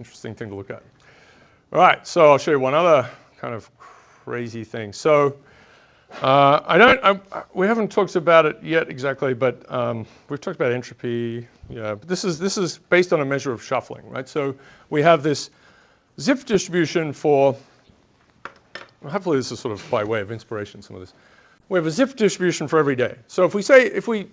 interesting thing to look at. All right, so I'll show you one other kind of crazy thing. So we haven't talked about it yet exactly, but we've talked about entropy. Yeah, but this is based on a measure of shuffling, right? So we have this zip distribution for, well, hopefully this is sort of by way of inspiration, some of this. We have a zip distribution for every day. So if we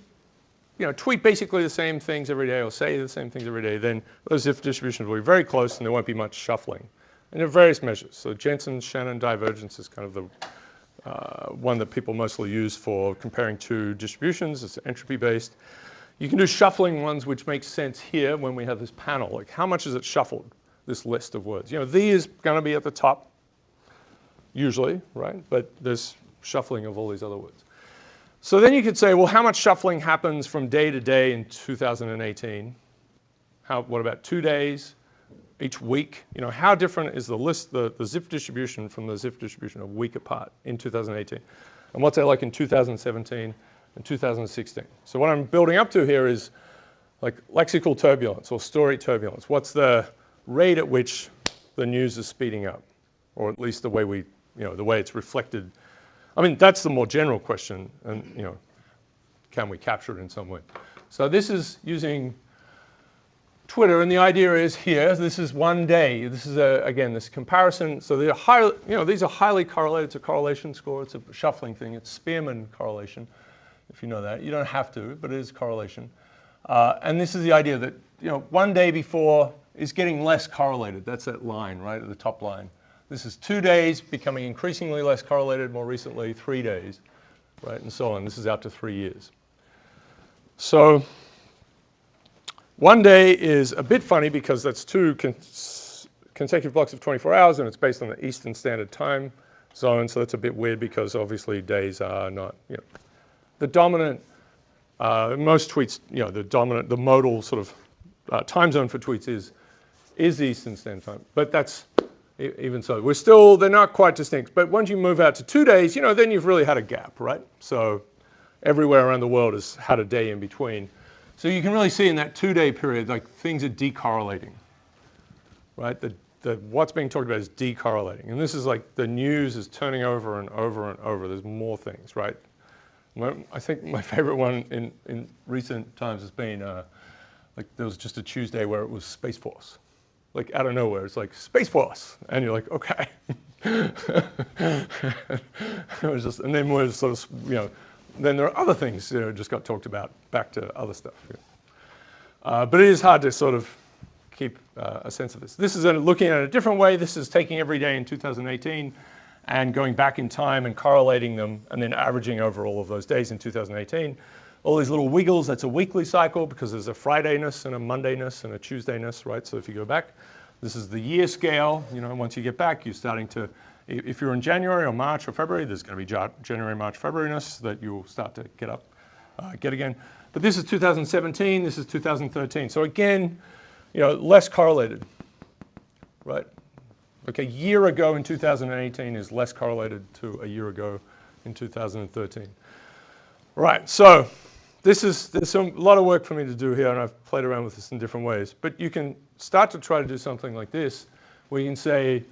tweet basically the same things every day or say the same things every day, then those zip distributions will be very close and there won't be much shuffling. And there are various measures. So Jensen-Shannon divergence is kind of the one that people mostly use for comparing two distributions. It's entropy-based. You can do shuffling ones, which makes sense here when we have this panel. Like, how much is it shuffled, this list of words? The is going to be at the top, usually, right? But there's shuffling of all these other words. So then you could say, well, how much shuffling happens from day to day in 2018? What about 2 days? Each week? How different is the list, the zip distribution from the zip distribution a week apart in 2018? And what's that like in 2017 and 2016? So what I'm building up to here is like lexical turbulence or story turbulence. What's the rate at which the news is speeding up? Or at least the way the way it's reflected. I mean, that's the more general question, and can we capture it in some way? So this is using Twitter, and the idea is here, this is 1 day. This is, again, this comparison. So these are highly correlated. It's a correlation score. It's a shuffling thing. It's Spearman correlation, if you know that. You don't have to, but it is correlation. And this is the idea that 1 day before is getting less correlated. That's that line, right, at the top line. This is 2 days becoming increasingly less correlated, more recently 3 days, right, and so on. This is out to 3 years. So 1 day is a bit funny because that's two consecutive blocks of 24 hours, and it's based on the Eastern Standard Time zone, so that's a bit weird because obviously days are not, the dominant, most tweets, the modal sort of time zone for tweets is the Eastern Standard Time, but that's, even so, they're not quite distinct, but once you move out to 2 days, then you've really had a gap, right? So everywhere around the world has had a day in between. So you can really see in that 2 day period, like things are decorrelating, right? What's being talked about is decorrelating. And this is like the news is turning over and over and over. There's more things, right? I think my favorite one in recent times has been, like there was just a Tuesday where it was Space Force. Like out of nowhere, it's like Space Force. And you're like, okay. It was just, and then we're sort of, then there are other things just got talked about, back to other stuff. But it is hard to sort of keep a sense of this. This is looking at it a different way. This is taking every day in 2018 and going back in time and correlating them and then averaging over all of those days in 2018. All these little wiggles, that's a weekly cycle because there's a Fridayness and a Mondayness and a Tuesdayness, right? So if you go back, this is the year scale. Once you get back, you're starting to, if you're in January or March or February, there's going to be January, March, February-ness that you'll start to get again. But this is 2017, this is 2013. So again, less correlated, right? Like a year ago in 2018 is less correlated to a year ago in 2013. Right, so there's a lot of work for me to do here, and I've played around with this in different ways. But you can start to try to do something like this, where you can say,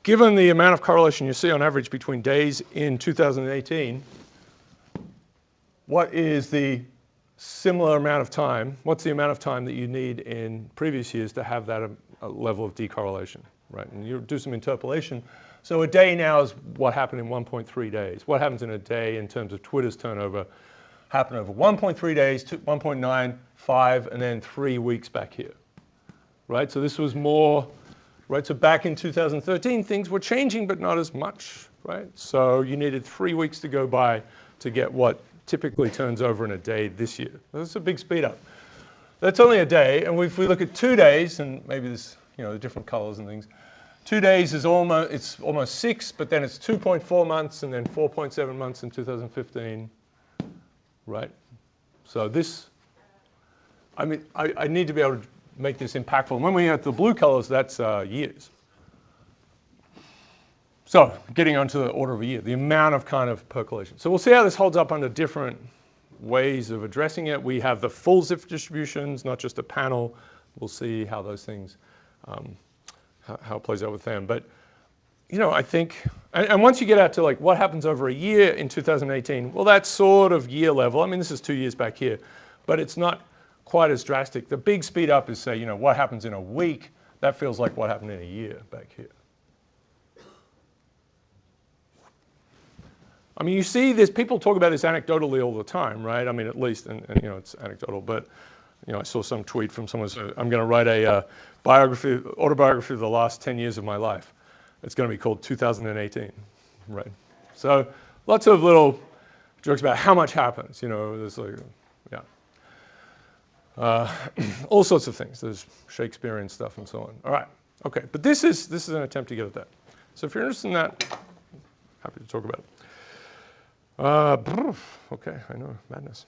given the amount of correlation you see on average between days in 2018, what is the similar amount of time? What's the amount of time that you need in previous years to have that level of decorrelation, right? And you do some interpolation. So a day now is what happened in 1.3 days. What happens in a day in terms of Twitter's turnover happened over 1.3 days, 1.9, 5, and then 3 weeks back here, right? So this was more, right? So back in 2013, things were changing, but not as much, right? So you needed 3 weeks to go by to get what typically turns over in a day this year. That's a big speed up. That's only a day, and if we look at 2 days, and maybe this, the different colors and things, 2 days is almost 6, but then it's 2.4 months, and then 4.7 months in 2015, right? So this, I mean, I need to be able to make this impactful. And when we have the blue colors, that's years. So getting onto the order of a year, the amount of kind of percolation. So we'll see how this holds up under different ways of addressing it. We have the full zip distributions, not just a panel. We'll see how those things how it plays out with them. But you know, I think, and once you get out to like what happens over a year in 2018, well, that's sort of year level. I mean, this is 2 years back here, but it's not quite as drastic. The big speed up is, say, you know, what happens in a week. That feels like what happened in a year back here. I mean, you see this, people talk about this anecdotally all the time, right? I mean, at least, and you know, it's anecdotal, but you know, I saw some tweet from someone saying, I'm going to write a autobiography of the last 10 years of my life. It's going to be called 2018, right? So lots of little jokes about how much happens, you know, there's like, yeah. All sorts of things. There's Shakespearean stuff and so on. All right, okay, but this is an attempt to get at that. So if you're interested in that, happy to talk about it. Okay, I know, madness.